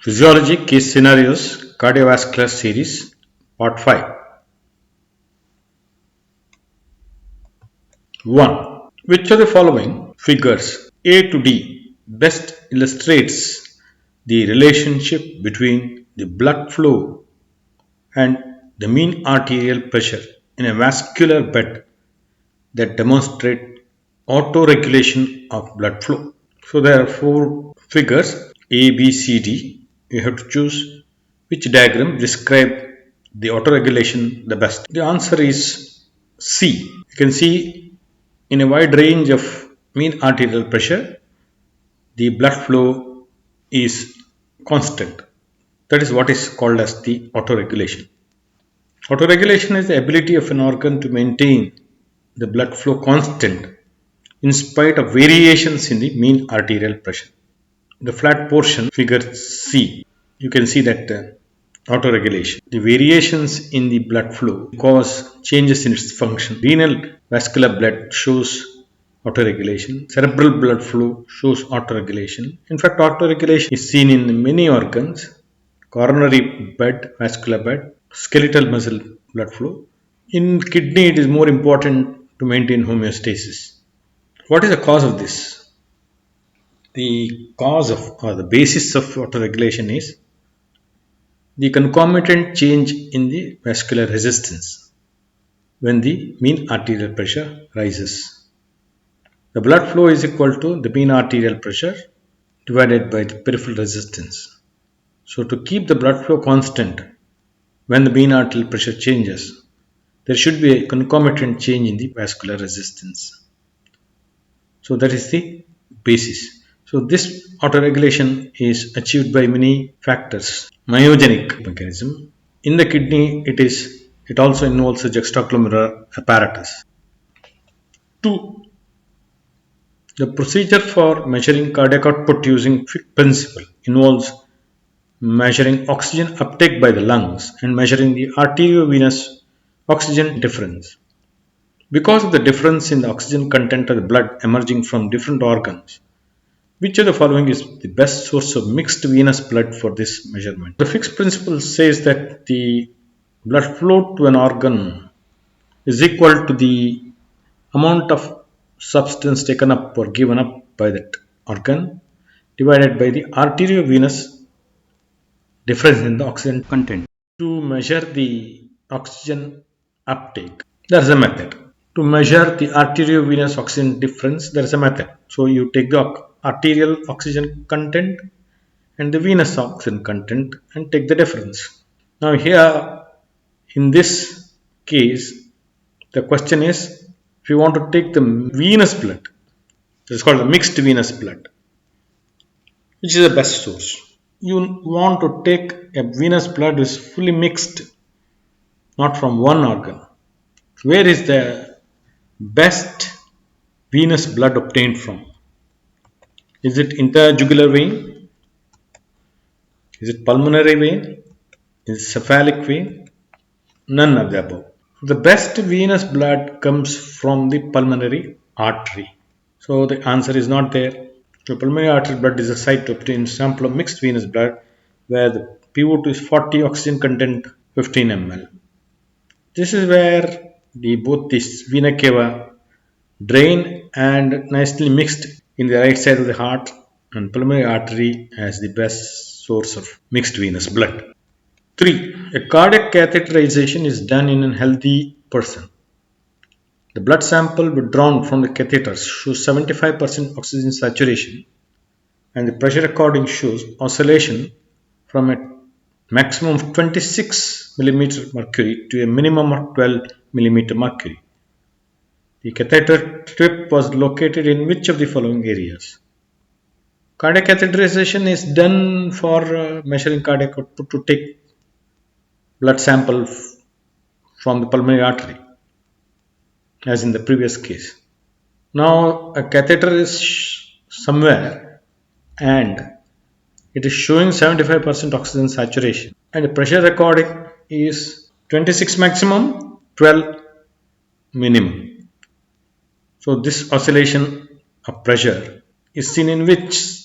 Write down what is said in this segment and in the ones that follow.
Physiology Case Scenarios Cardiovascular Series Part 5. 1. Which of the following figures A to D best illustrates the relationship between the blood flow and the mean arterial pressure in a vascular bed that demonstrate autoregulation of blood flow? So there are four figures A, B, C, D. You have to choose which diagram describe the autoregulation the best. The answer is C. You can see in a wide range of mean arterial pressure, the blood flow is constant. That is what is called as the autoregulation. Autoregulation is the ability of an organ to maintain the blood flow constant in spite of variations in the mean arterial pressure. The flat portion, figure C, you can see that autoregulation. The variations in the blood flow cause changes in its function. Renal vascular blood shows autoregulation. Cerebral blood flow shows autoregulation. In fact, autoregulation is seen in many organs: coronary bed, vascular bed, skeletal muscle blood flow. In kidney, it is more important to maintain homeostasis. What is the cause of this? The cause of or the basis of autoregulation is the concomitant change in the vascular resistance when the mean arterial pressure rises. The blood flow is equal to the mean arterial pressure divided by the peripheral resistance. So to keep the blood flow constant when the mean arterial pressure changes, there should be a concomitant change in the vascular resistance. So that is the basis. So this autoregulation is achieved by many factors. Myogenic mechanism. In the kidney, it also involves a juxtaglomerular apparatus. 2. The procedure for measuring cardiac output using Fick principle involves measuring oxygen uptake by the lungs and measuring the arteriovenous oxygen difference. Because of the difference in the oxygen content of the blood emerging from different organs, which of the following is the best source of mixed venous blood for this measurement? The Fick's principle says that the blood flow to an organ is equal to the amount of substance taken up or given up by that organ divided by the arteriovenous difference in the oxygen content. To measure the oxygen uptake, there is a method. To measure the arteriovenous oxygen difference, there is a method. So you take the arterial oxygen content and the venous oxygen content and take the difference. Now here in this case, the question is, if you want to take the venous blood, it is called the mixed venous blood, which is the best source. You want to take a venous blood which is fully mixed, not from one organ. Where is the best venous blood obtained from? Is it interjugular vein? Is it pulmonary vein? Is it cephalic vein? None of the above. The best venous blood comes from the pulmonary artery. So the answer is not there. The pulmonary artery blood is a site to obtain a sample of mixed venous blood where the PO2 is 40, oxygen content 15 ml. This is where both this vena cava drain and nicely mixed in the right side of the heart, and pulmonary artery as the best source of mixed venous blood. 3. A cardiac catheterization is done in a healthy person. The blood sample withdrawn from the catheter shows 75% oxygen saturation, and the pressure recording shows oscillation from a maximum of 26 mm mercury to a minimum of 12 mm mercury. The catheter tip was located in which of the following areas? Cardiac catheterization is done for measuring cardiac output to take blood sample from the pulmonary artery, as in the previous case. Now a catheter is somewhere and it is showing 75% oxygen saturation, and the pressure recording is 26 maximum, 12 minimum. So this oscillation of pressure is seen in which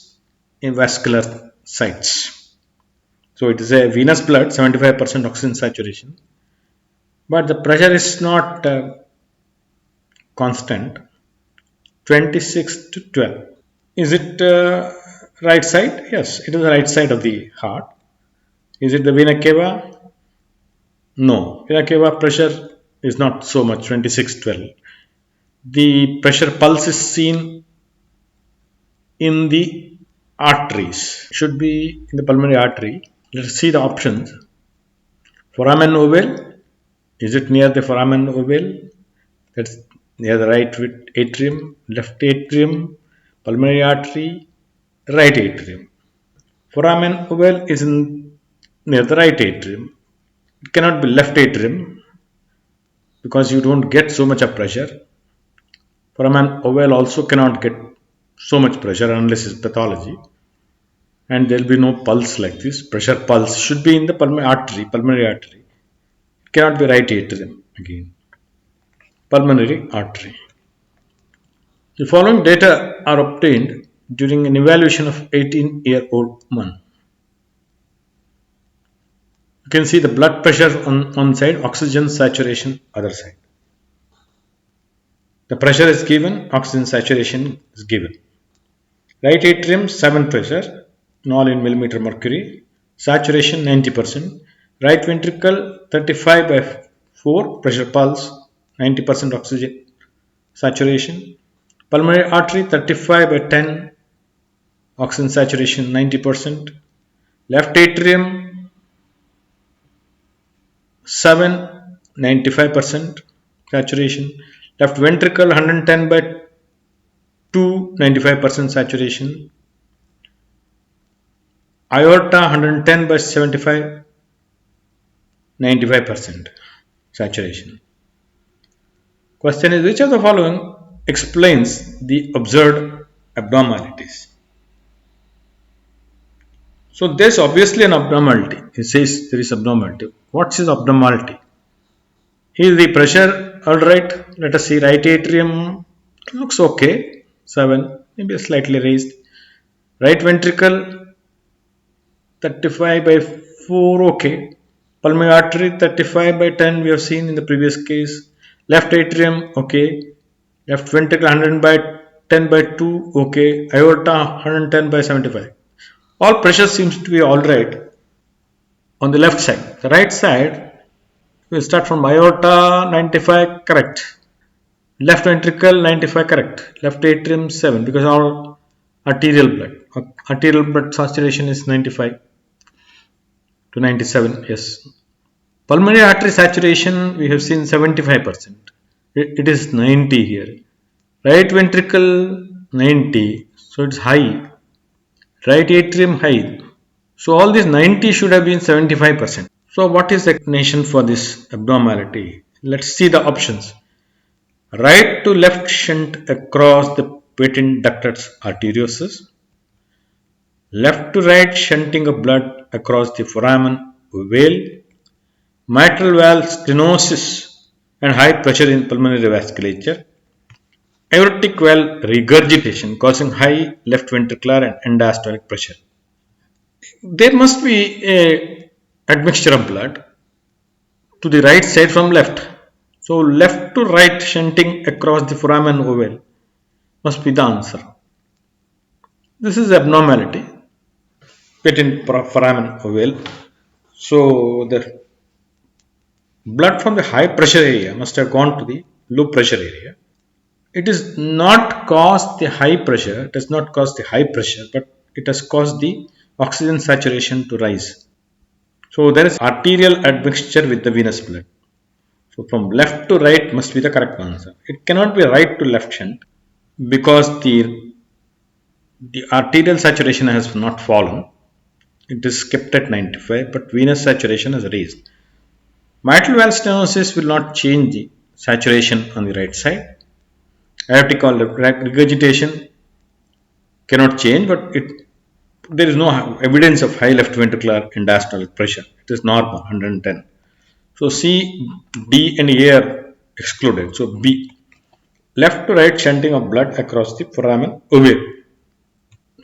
vascular sites? So it is a venous blood, 75% oxygen saturation, but the pressure is not constant, 26 to 12. Is it right side? Yes, it is the right side of the heart. Is it the vena cava? No, vena cava pressure is not so much, 26-12. The pressure pulse is seen in the arteries, should be in the pulmonary artery. Let's see the options. Foramen ovale, is it near the foramen ovale? That's near the right atrium, left atrium, pulmonary artery, right atrium. Foramen ovale is near the right atrium. It cannot be left atrium because you don't get so much of pressure. Foramen ovale also cannot get so much pressure unless it's pathology. And there will be no pulse like this. Pressure pulse should be in the pulmonary artery. It cannot be right atrium again. Pulmonary artery. The following data are obtained during an evaluation of 18-year-old man. You can see the blood pressure on one side, oxygen saturation other side. The pressure is given, oxygen saturation is given. Right atrium 7 pressure, all in millimeter mercury, saturation 90%. Right ventricle 35 by 4 pressure pulse, 90% oxygen saturation. Pulmonary artery 35 by 10 oxygen saturation 90%. Left atrium 7 95% saturation. Left ventricle 110 by 2 95% saturation. Aorta 110 by 75 95% saturation. Question is, which of the following explains the observed abnormalities? So there's obviously an abnormality. It says there is abnormality. What is abnormality? Is the pressure alright? Let us see. Right atrium looks okay, 7, maybe slightly raised. Right ventricle 35 by 4, okay. Pulmonary artery 35 by 10, we have seen in the previous case. Left atrium, okay. Left ventricle 100 by 10 by 2, okay. Aorta 110 by 75. All pressure seems to be alright on the left side. The right side, we'll start from aorta 95, correct. Left ventricle 95, correct. Left atrium 7, because all arterial blood. Arterial blood saturation is 95 to 97, yes. Pulmonary artery saturation, we have seen 75%. It is 90 here. Right ventricle 90, so it's high. Right atrium high. So all these 90 should have been 75%. So what is the explanation for this abnormality? Let's see the options. Right to left shunt across the patent ductus arteriosus. Left to right shunting of blood across the foramen ovale. Mitral valve stenosis and high pressure in pulmonary vasculature. Aortic valve regurgitation causing high left ventricular and end-diastolic pressure. There must be a admixture of blood to the right side from left. So left to right shunting across the foramen ovale must be the answer. This is abnormality patent foramen ovale. So the blood from the high pressure area must have gone to the low pressure area. It is not caused the high pressure, it does not cause the high pressure, but it has caused the oxygen saturation to rise. So there is arterial admixture with the venous blood. So from left to right must be the correct answer. It cannot be right to left shunt because the arterial saturation has not fallen. It is kept at 95, but venous saturation is raised. Mitral valve stenosis will not change the saturation on the right side. Aortic regurgitation cannot change, but there is no evidence of high left ventricular and diastolic pressure. It is normal, 110. So C, D and A are excluded. So B, left to right shunting of blood across the foramen ovale.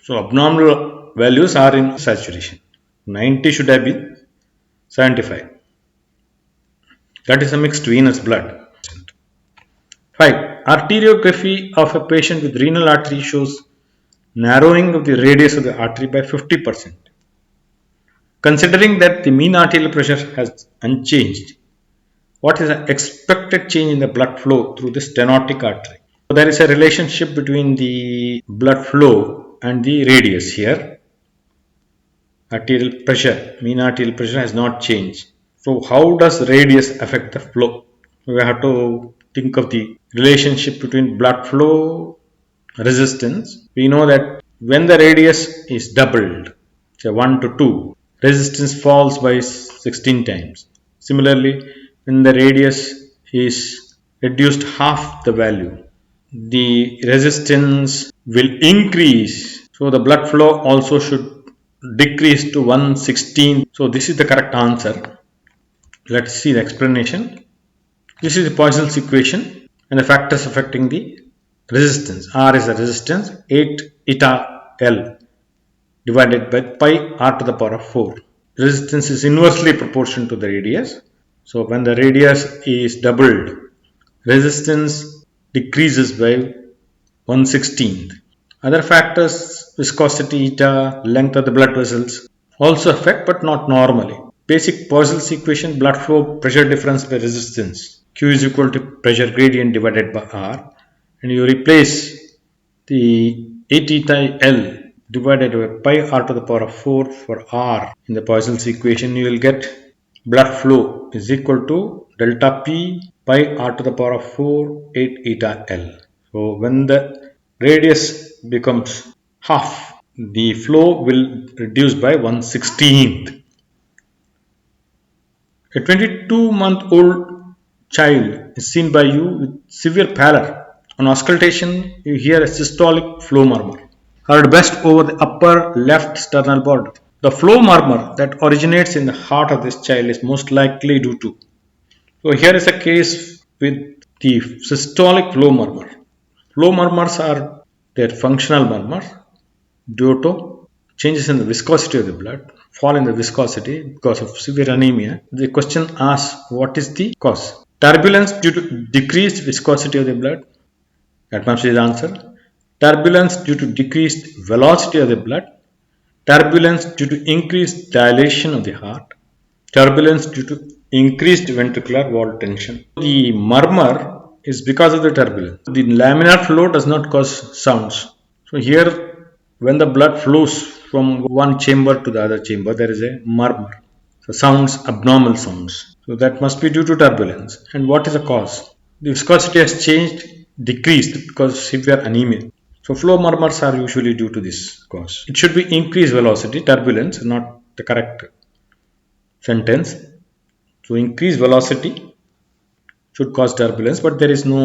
So abnormal values are in saturation. 90 should have been 75. That is a mixed venous blood. 5. Arteriography of a patient with renal artery shows narrowing of the radius of the artery by 50%. Considering that the mean arterial pressure has unchanged, what is the expected change in the blood flow through the stenotic artery? So there is a relationship between the blood flow and the radius here. Arterial pressure, mean arterial pressure has not changed. So how does radius affect the flow? We have to think of the relationship between blood flow resistance. We know that when the radius is doubled, say 1 to 2, resistance falls by 16 times. Similarly, when the radius is reduced half the value, the resistance will increase. So the blood flow also should decrease to 1/16. So this is the correct answer. Let's see the explanation. This is the Poisson's equation and the factors affecting the resistance. R is the resistance, 8 eta L divided by pi r to the power of 4. Resistance is inversely proportional to the radius. So when the radius is doubled, resistance decreases by 1/16. Other factors, viscosity, eta, length of the blood vessels also affect, but not normally. Basic Poisson's equation, blood flow pressure difference by resistance. Q is equal to pressure gradient divided by R, and you replace the 8 eta L divided by pi r to the power of 4 for R in the Poisson's equation. You will get blood flow is equal to delta P pi r to the power of 4 8 eta L. So when the radius becomes half, the flow will reduce by 1/16. A 22-month-old child is seen by you with severe pallor. On auscultation, you hear a systolic flow murmur, heard best over the upper left sternal border. The flow murmur that originates in the heart of this child is most likely due to. So here is a case with the systolic flow murmur. Flow murmurs are their functional murmurs due to changes in the viscosity of the blood, fall in the viscosity because of severe anemia. The question asks, what is the cause? Turbulence due to decreased viscosity of the blood. That must be the answer. Turbulence due to decreased velocity of the blood. Turbulence due to increased dilation of the heart. Turbulence due to increased ventricular wall tension. The murmur is because of the turbulence. The laminar flow does not cause sounds. So here, when the blood flows from one chamber to the other chamber, there is a murmur. So sounds, abnormal sounds. So that must be due to turbulence. And what is the cause? The viscosity has changed, decreased because of severe anemia. So flow murmurs are usually due to this cause. It should be increased velocity, turbulence, not the correct sentence. So increased velocity should cause turbulence, but there is no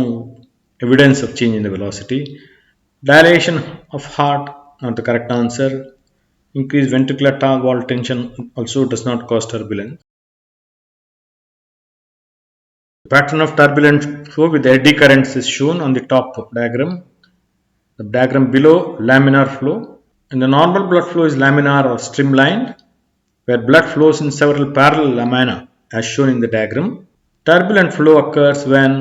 evidence of change in the velocity. Dilation of heart, not the correct answer. Increased ventricular wall tension also does not cause turbulence. The pattern of turbulent flow with eddy currents is shown on the top diagram. The diagram below, laminar flow. And the normal blood flow is laminar or streamlined, where blood flows in several parallel lamina as shown in the diagram. Turbulent flow occurs when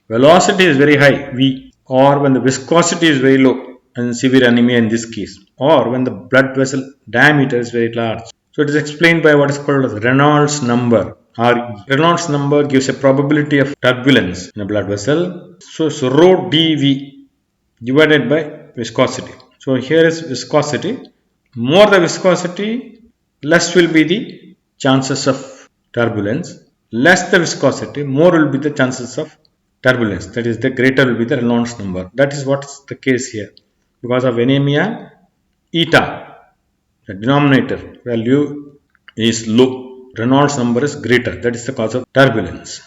velocity is very high, V, or when the viscosity is very low, and severe anemia in this case, or when the blood vessel diameter is very large. So it is explained by what is called as Reynolds number. Reynolds number gives a probability of turbulence in a blood vessel. So it's rho dV divided by viscosity. So here is viscosity. More the viscosity, less will be the chances of turbulence. Less the viscosity, more will be the chances of turbulence. That is, the greater will be the Reynolds number. That is what is the case here. Because of anemia, eta, the denominator value is low. Reynolds number is greater. That is the cause of turbulence.